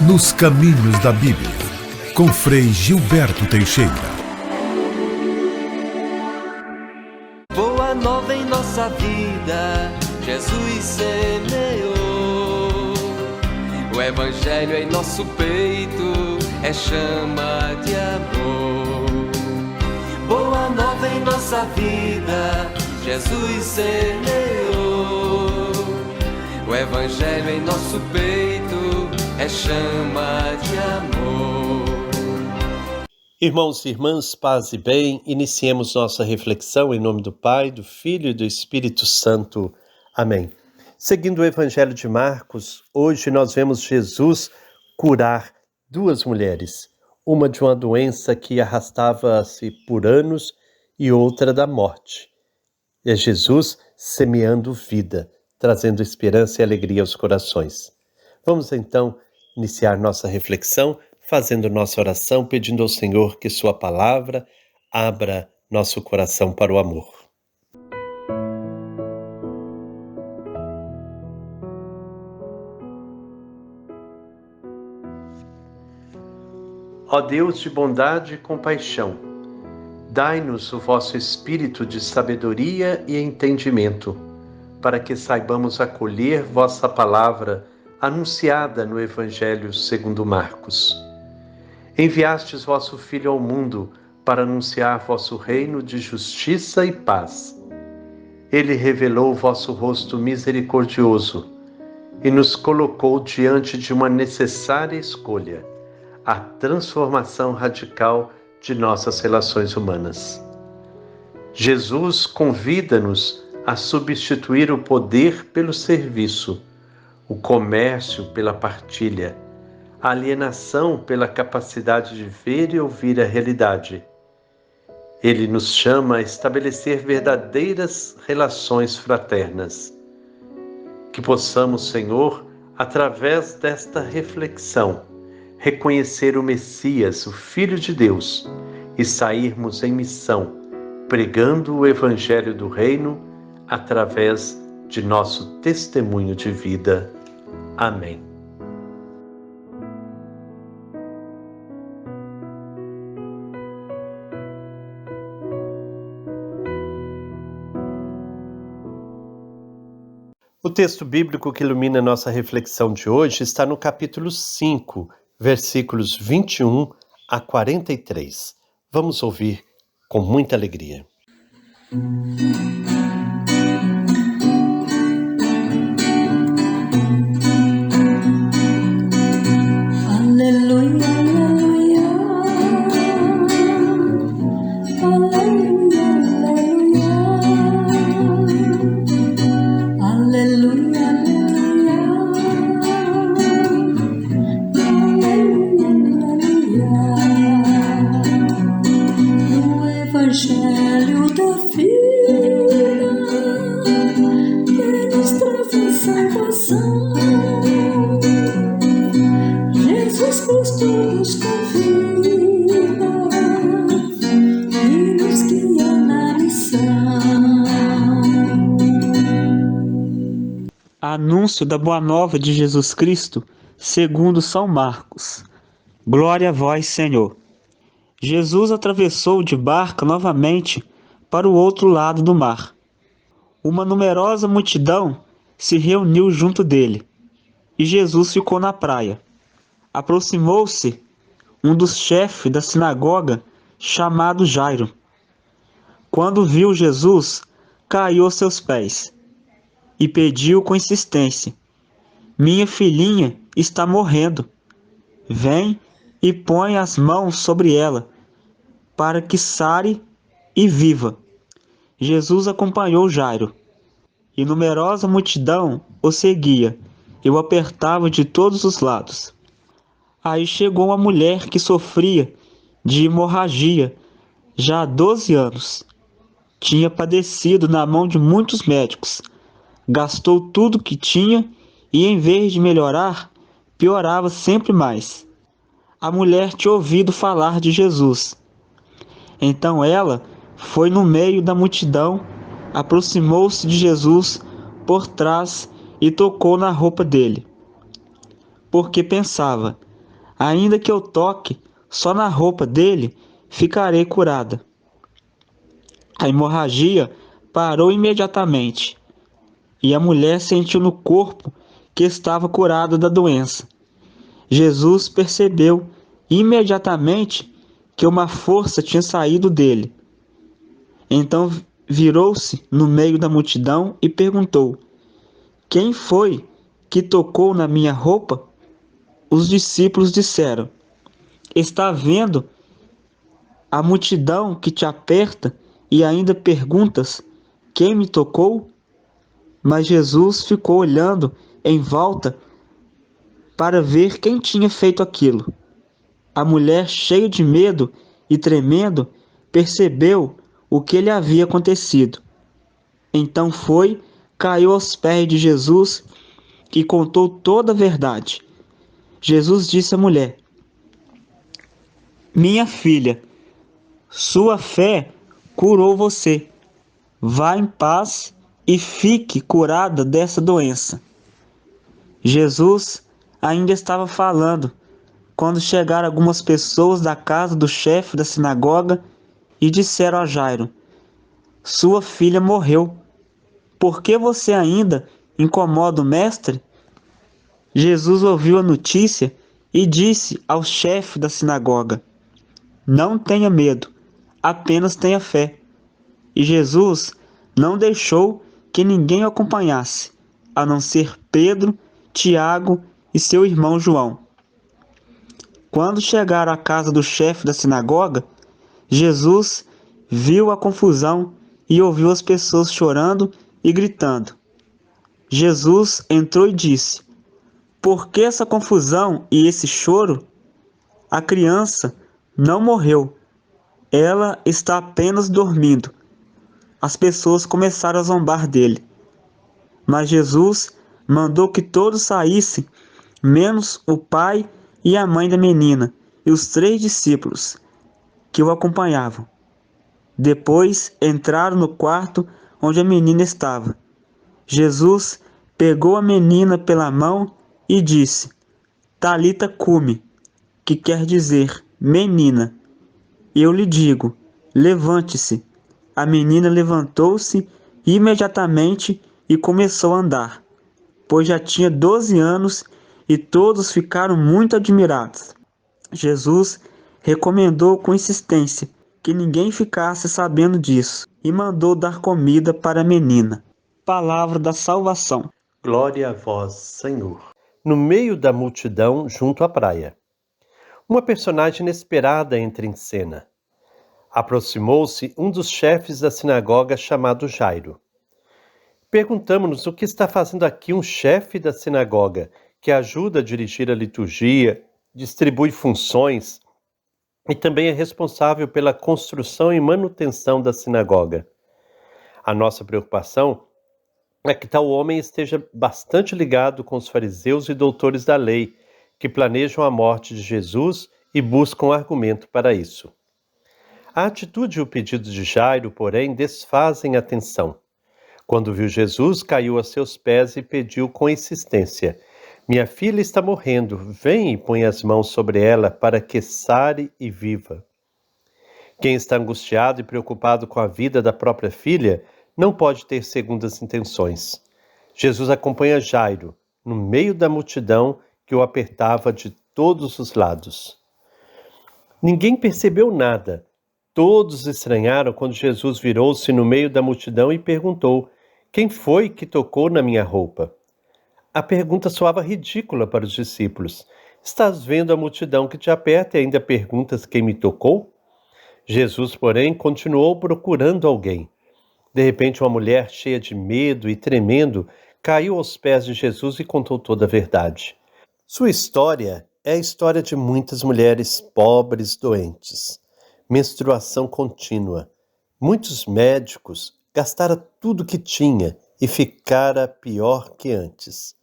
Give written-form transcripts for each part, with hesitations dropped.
Nos Caminhos da Bíblia, com Frei Gilberto Teixeira. Boa nova em nossa vida, Jesus semeou. O Evangelho em nosso peito é chama de amor. Boa nova em nossa vida, Jesus semeou. O Evangelho em nosso peito é chama de amor. Irmãos e irmãs, paz e bem, iniciemos nossa reflexão em nome do Pai, do Filho e do Espírito Santo. Amém. Seguindo o Evangelho de Marcos, hoje nós vemos Jesus curar duas mulheres, uma de uma doença que arrastava-se por anos e outra da morte. É Jesus semeando vida, trazendo esperança e alegria aos corações. Vamos então iniciar nossa reflexão, fazendo nossa oração, pedindo ao Senhor que Sua palavra abra nosso coração para o amor. Ó Deus de bondade e compaixão, dai-nos o vosso espírito de sabedoria e entendimento, para que saibamos acolher vossa palavra anunciada no Evangelho segundo Marcos. Enviastes vosso Filho ao mundo para anunciar vosso reino de justiça e paz. Ele revelou o vosso rosto misericordioso e nos colocou diante de uma necessária escolha, a transformação radical de nossas relações humanas. Jesus convida-nos a substituir o poder pelo serviço, o comércio pela partilha, a alienação pela capacidade de ver e ouvir a realidade. Ele nos chama a estabelecer verdadeiras relações fraternas. Que possamos, Senhor, através desta reflexão, reconhecer o Messias, o Filho de Deus, e sairmos em missão, pregando o Evangelho do Reino através de nosso testemunho de vida. Amém. O texto bíblico que ilumina nossa reflexão de hoje está no capítulo 5, versículos 21 a 43. Vamos ouvir com muita alegria. Evangelho da vida, que nos traz salvação. Jesus Cristo nos convida e nos guia na missão. Anúncio da Boa Nova de Jesus Cristo, segundo São Marcos. Glória a vós, Senhor. Jesus atravessou de barca novamente para o outro lado do mar. Uma numerosa multidão se reuniu junto dele, e Jesus ficou na praia. Aproximou-se um dos chefes da sinagoga, chamado Jairo. Quando viu Jesus, caiu aos seus pés e pediu com insistência: minha filhinha está morrendo. Vem e põe as mãos sobre ela, para que sare e viva. Jesus acompanhou Jairo, e numerosa multidão o seguia, e o apertava de todos os lados. Aí chegou uma mulher que sofria de hemorragia já há 12 anos. Tinha padecido na mão de muitos médicos, gastou tudo que tinha e, em vez de melhorar, piorava sempre mais. A mulher tinha ouvido falar de Jesus. Então ela foi no meio da multidão, aproximou-se de Jesus por trás e tocou na roupa dele. Porque pensava: Ainda que eu toque só na roupa dele, ficarei curada. A hemorragia parou imediatamente e a mulher sentiu no corpo que estava curada da doença. Jesus percebeu imediatamente que uma força tinha saído dele. Então virou-se no meio da multidão e perguntou: quem foi que tocou na minha roupa? Os discípulos disseram: está vendo a multidão que te aperta e ainda perguntas: quem me tocou? Mas Jesus ficou olhando em volta para ver quem tinha feito aquilo. A mulher, cheia de medo e tremendo, percebeu o que lhe havia acontecido. Então foi, caiu aos pés de Jesus e contou toda a verdade. Jesus disse à mulher: minha filha, sua fé curou você. Vá em paz e fique curada dessa doença. Jesus ainda estava falando quando chegaram algumas pessoas da casa do chefe da sinagoga e disseram a Jairo: sua filha morreu. Por que você ainda incomoda o mestre? Jesus ouviu a notícia e disse ao chefe da sinagoga: não tenha medo, apenas tenha fé. E Jesus não deixou que ninguém o acompanhasse, a não ser Pedro, Tiago e seu irmão João. Quando chegaram à casa do chefe da sinagoga, Jesus viu a confusão e ouviu as pessoas chorando e gritando. Jesus entrou e disse: por que essa confusão e esse choro? A criança não morreu, ela está apenas dormindo. As pessoas começaram a zombar dele. Mas Jesus mandou que todos saíssem, menos o pai e a mãe da menina e os 3 discípulos que o acompanhavam. Depois entraram no quarto onde a menina estava. Jesus pegou a menina pela mão e disse: Talita cumi, que quer dizer menina. Eu lhe digo, levante-se. A menina levantou-se imediatamente e começou a andar, pois já tinha 12 anos e todos ficaram muito admirados. Jesus recomendou com insistência que ninguém ficasse sabendo disso e mandou dar comida para a menina. Palavra da salvação. Glória a vós, Senhor. No meio da multidão, junto à praia, uma personagem inesperada entra em cena. Aproximou-se um dos chefes da sinagoga chamado Jairo. Perguntamos-nos o que está fazendo aqui um chefe da sinagoga que ajuda a dirigir a liturgia, distribui funções e também é responsável pela construção e manutenção da sinagoga. A nossa preocupação é que tal homem esteja bastante ligado com os fariseus e doutores da lei, que planejam a morte de Jesus e buscam argumento para isso. A atitude e o pedido de Jairo, porém, desfazem a tensão. Quando viu Jesus, caiu a seus pés e pediu com insistência: minha filha está morrendo, vem e põe as mãos sobre ela para que sare e viva. Quem está angustiado e preocupado com a vida da própria filha não pode ter segundas intenções. Jesus acompanha Jairo, no meio da multidão que o apertava de todos os lados. Ninguém percebeu nada. Todos estranharam quando Jesus virou-se no meio da multidão e perguntou: quem foi que tocou na minha roupa? A pergunta soava ridícula para os discípulos. Estás vendo a multidão que te aperta e ainda perguntas quem me tocou? Jesus, porém, continuou procurando alguém. De repente, uma mulher cheia de medo e tremendo caiu aos pés de Jesus e contou toda a verdade. Sua história é a história de muitas mulheres pobres, doentes. Menstruação contínua. Muitos médicos gastaram tudo que tinha e ficara pior que antes.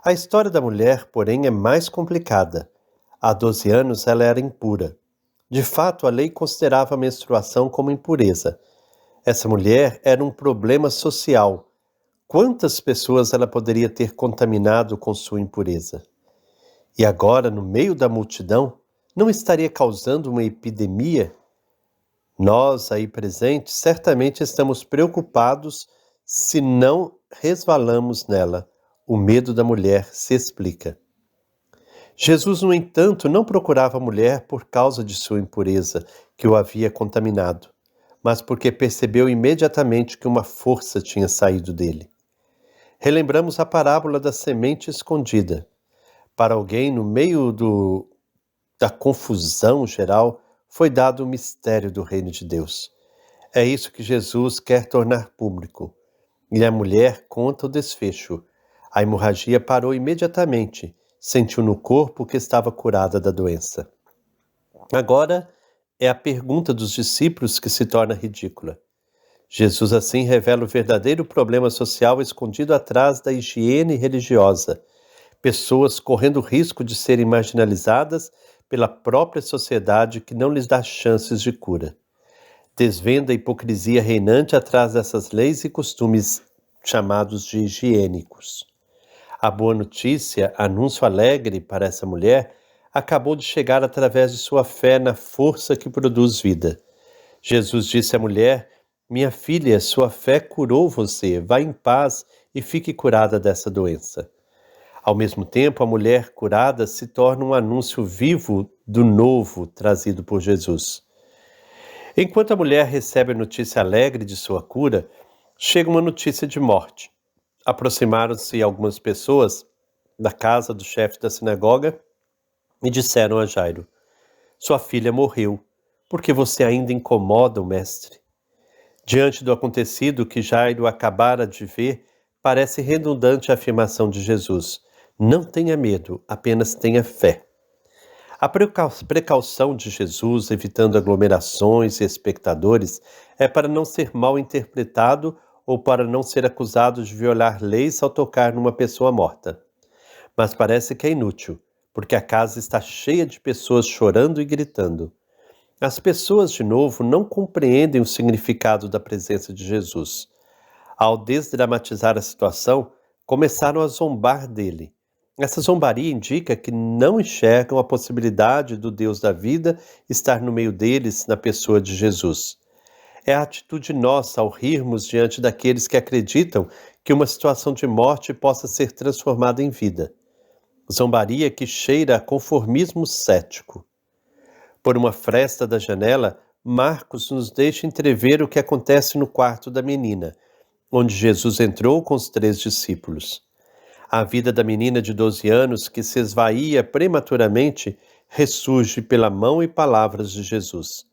A história da mulher, porém, é mais complicada. Há 12 anos ela era impura. De fato, a lei considerava a menstruação como impureza. Essa mulher era um problema social. Quantas pessoas ela poderia ter contaminado com sua impureza? E agora, no meio da multidão, não estaria causando uma epidemia? Nós, aí presentes, certamente estamos preocupados se não resvalamos nela. O medo da mulher se explica. Jesus, no entanto, não procurava a mulher por causa de sua impureza, que o havia contaminado, mas porque percebeu imediatamente que uma força tinha saído dele. Relembramos a parábola da semente escondida. Para alguém, no meio da confusão geral, foi dado o mistério do reino de Deus. É isso que Jesus quer tornar público. E a mulher conta o desfecho. A hemorragia parou imediatamente. Sentiu no corpo que estava curada da doença. Agora é a pergunta dos discípulos que se torna ridícula. Jesus assim revela o verdadeiro problema social escondido atrás da higiene religiosa. Pessoas correndo o risco de serem marginalizadas pela própria sociedade que não lhes dá chances de cura. Desvenda a hipocrisia reinante atrás dessas leis e costumes chamados de higiênicos. A boa notícia, anúncio alegre para essa mulher, acabou de chegar através de sua fé na força que produz vida. Jesus disse à mulher: "Minha filha, sua fé curou você, vá em paz e fique curada dessa doença." Ao mesmo tempo, a mulher curada se torna um anúncio vivo do novo trazido por Jesus. Enquanto a mulher recebe a notícia alegre de sua cura, chega uma notícia de morte. Aproximaram-se algumas pessoas da casa do chefe da sinagoga e disseram a Jairo: "Sua filha morreu, porque você ainda incomoda o mestre." Diante do acontecido que Jairo acabara de ver, parece redundante a afirmação de Jesus: "Não tenha medo, apenas tenha fé." A precaução de Jesus, evitando aglomerações e espectadores, é para não ser mal interpretado ou para não ser acusado de violar leis ao tocar numa pessoa morta. Mas parece que é inútil, porque a casa está cheia de pessoas chorando e gritando. As pessoas, de novo, não compreendem o significado da presença de Jesus. Ao desdramatizar a situação, começaram a zombar dele. Essa zombaria indica que não enxergam a possibilidade do Deus da vida estar no meio deles na pessoa de Jesus. É a atitude nossa ao rirmos diante daqueles que acreditam que uma situação de morte possa ser transformada em vida. Zombaria que cheira a conformismo cético. Por uma fresta da janela, Marcos nos deixa entrever o que acontece no quarto da menina, onde Jesus entrou com os 3 discípulos. A vida da menina de 12 anos, que se esvaía prematuramente, ressurge pela mão e palavras de Jesus.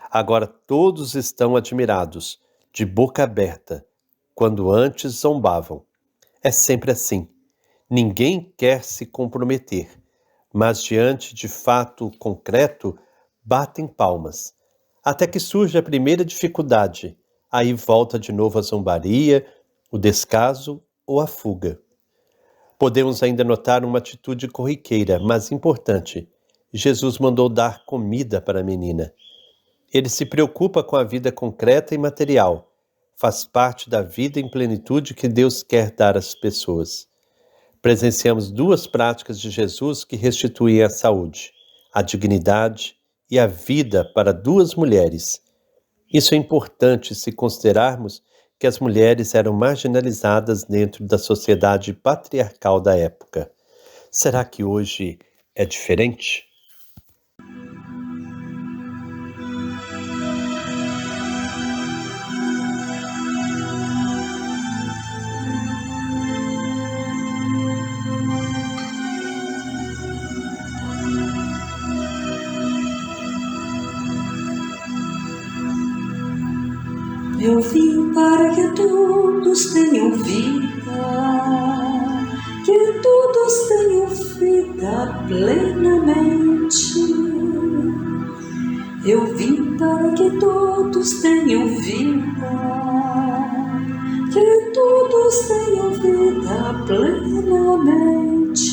Agora todos estão admirados, de boca aberta, quando antes zombavam. É sempre assim. Ninguém quer se comprometer, mas diante de fato concreto, batem palmas. Até que surge a primeira dificuldade, aí volta de novo a zombaria, o descaso ou a fuga. Podemos ainda notar uma atitude corriqueira, mas importante. Jesus mandou dar comida para a menina. Ele se preocupa com a vida concreta e material. Faz parte da vida em plenitude que Deus quer dar às pessoas. Presenciamos 2 práticas de Jesus que restituem a saúde, a dignidade e a vida para 2 mulheres. Isso é importante se considerarmos que as mulheres eram marginalizadas dentro da sociedade patriarcal da época. Será que hoje é diferente? Eu vim para que todos tenham vida, que todos tenham vida plenamente. Eu vim para que todos tenham vida, que todos tenham vida plenamente.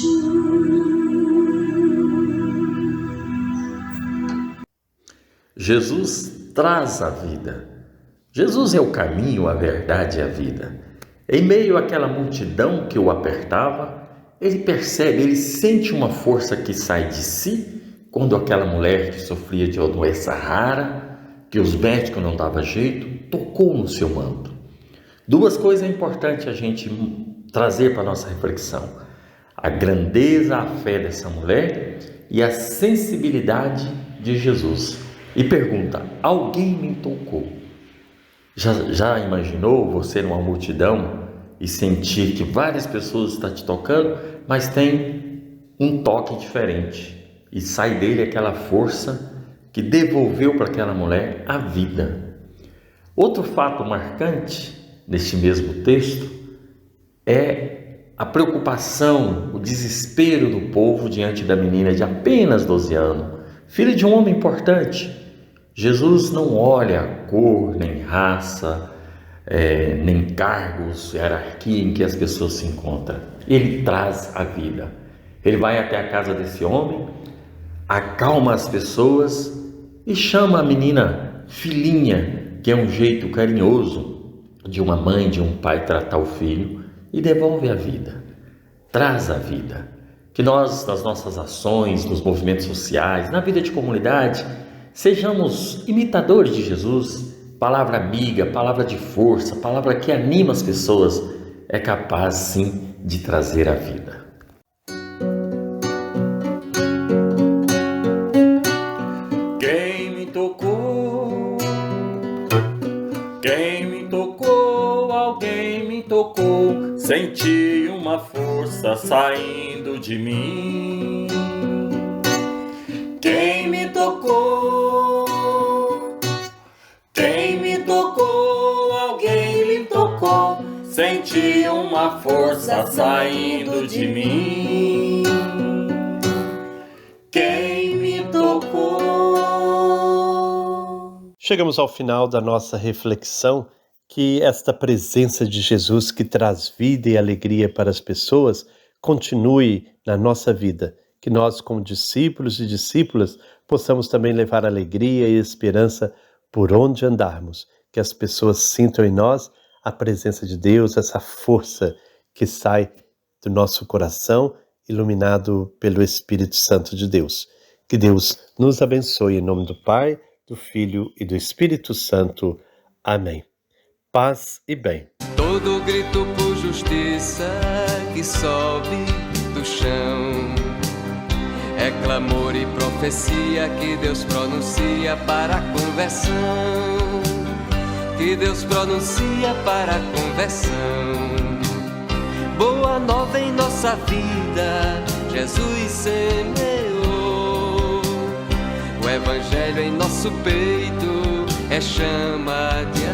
Jesus traz a vida. Jesus é o caminho, a verdade e a vida. Em meio àquela multidão que o apertava, ele percebe, ele sente uma força que sai de si quando aquela mulher que sofria de uma doença rara, que os médicos não davam jeito, tocou no seu manto. Duas coisas importantes a gente trazer para a nossa reflexão: a grandeza, a fé dessa mulher e a sensibilidade de Jesus. E pergunta: alguém me tocou? Já imaginou você numa multidão e sentir que várias pessoas estão te tocando, mas tem um toque diferente e sai dele aquela força que devolveu para aquela mulher a vida? Outro fato marcante neste mesmo texto é a preocupação, o desespero do povo diante da menina de apenas 12 anos, filha de um homem importante. Jesus não olha cor, nem raça, nem cargos, hierarquia em que as pessoas se encontram. Ele traz a vida. Ele vai até a casa desse homem, acalma as pessoas e chama a menina filhinha, que é um jeito carinhoso de uma mãe, de um pai tratar o filho, e devolve a vida, traz a vida. Que nós, nas nossas ações, nos movimentos sociais, na vida de comunidade, sejamos imitadores de Jesus. Palavra amiga, palavra de força, palavra que anima as pessoas, é capaz sim de trazer a vida. Quem me tocou? Quem me tocou? Alguém me tocou. Senti uma força saindo de mim. Quem me tocou? Quem me tocou? Alguém me tocou. Senti uma força saindo de mim. Quem me tocou? Chegamos ao final da nossa reflexão. Que esta presença de Jesus que traz vida e alegria para as pessoas continue na nossa vida. Que nós, como discípulos e discípulas, possamos também levar alegria e esperança por onde andarmos. Que as pessoas sintam em nós a presença de Deus, essa força que sai do nosso coração, iluminado pelo Espírito Santo de Deus. Que Deus nos abençoe em nome do Pai, do Filho e do Espírito Santo. Amém. Paz e bem. Todo grito por justiça que sobe do chão é clamor e profecia que Deus pronuncia para a conversão. Que Deus pronuncia para a conversão. Boa nova em nossa vida, Jesus semeou. O Evangelho em nosso peito é chama de